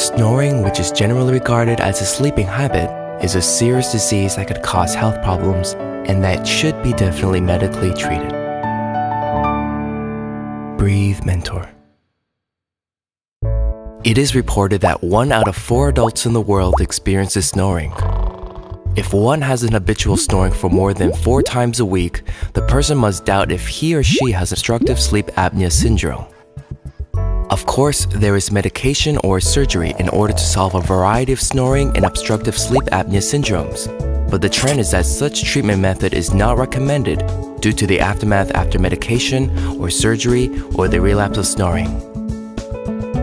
Snoring, which is generally regarded as a sleeping habit, is a serious disease that could cause health problems and that should be definitely medically treated. Breathmentor. It is reported that 1 out of 4 adults in the world experiences snoring. If one has an habitual snoring for more than 4 times a week, the person must doubt if he or she has obstructive sleep apnea syndrome. Of course, there is medication or surgery in order to solve a variety of snoring and obstructive sleep apnea syndromes, but the trend is that such treatment method is not recommended due to the aftermath after medication or surgery or the relapse of snoring.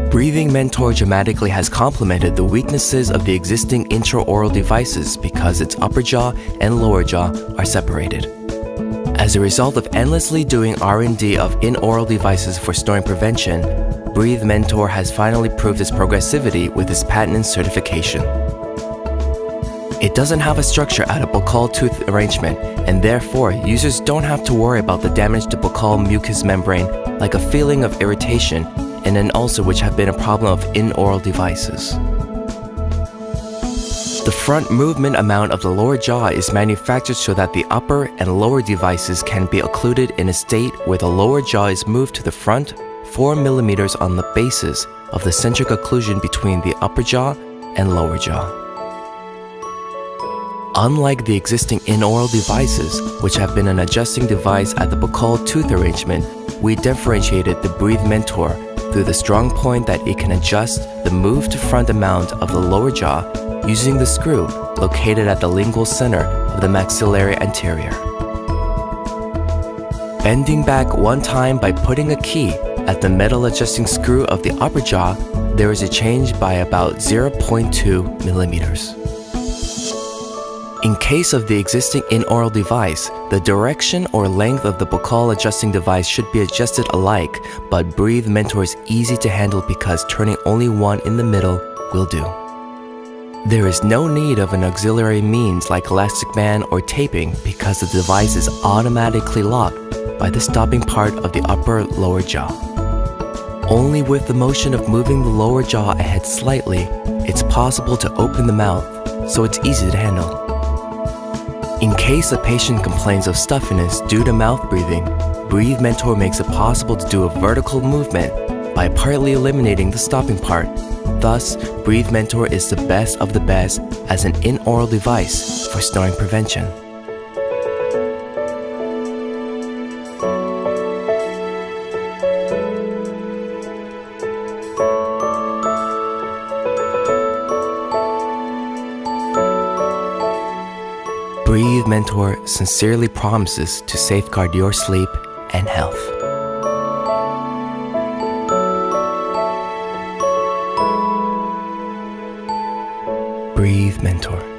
Breathmentor dramatically has complemented the weaknesses of the existing intraoral devices because its upper jaw and lower jaw are separated. As a result of endlessly doing R&D of in-oral devices for snoring prevention, Breathmentor has finally proved its progressivity with its patent and certification. It doesn't have a structure at a buccal tooth arrangement, and therefore users don't have to worry about the damage to buccal mucous membrane like a feeling of irritation and an ulcer, which have been a problem of in-oral devices. The front movement amount of the lower jaw is manufactured so that the upper and lower devices can be occluded in a state where the lower jaw is moved to the front 4 mm on the basis of the centric occlusion between the upper jaw and lower jaw. Unlike the existing in-oral devices, which have been an adjusting device at the buccal tooth arrangement, we differentiated the Breathmentor through the strong point that it can adjust the move to front amount of the lower jaw using the screw located at the lingual center of the maxillary anterior. Bending back one time by putting a key at the metal adjusting screw of the upper jaw, there is a change by about 0.2 millimeters. In case of the existing in-oral device, the direction or length of the buccal adjusting device should be adjusted alike, but Breathmentor is easy to handle because turning only one in the middle will do. There is no need of an auxiliary means like elastic band or taping because the device is automatically locked by the stopping part of the upper-lower jaw. Only with the motion of moving the lower jaw ahead slightly, it's possible to open the mouth, so it's easy to handle. In case a patient complains of stuffiness due to mouth breathing, Breathmentor makes it possible to do a vertical movement by partly eliminating the stopping part. Thus, Breathmentor is the best of the best as an in-oral device for snoring prevention. Breathmentor sincerely promises to safeguard your sleep and health. Breathmentor.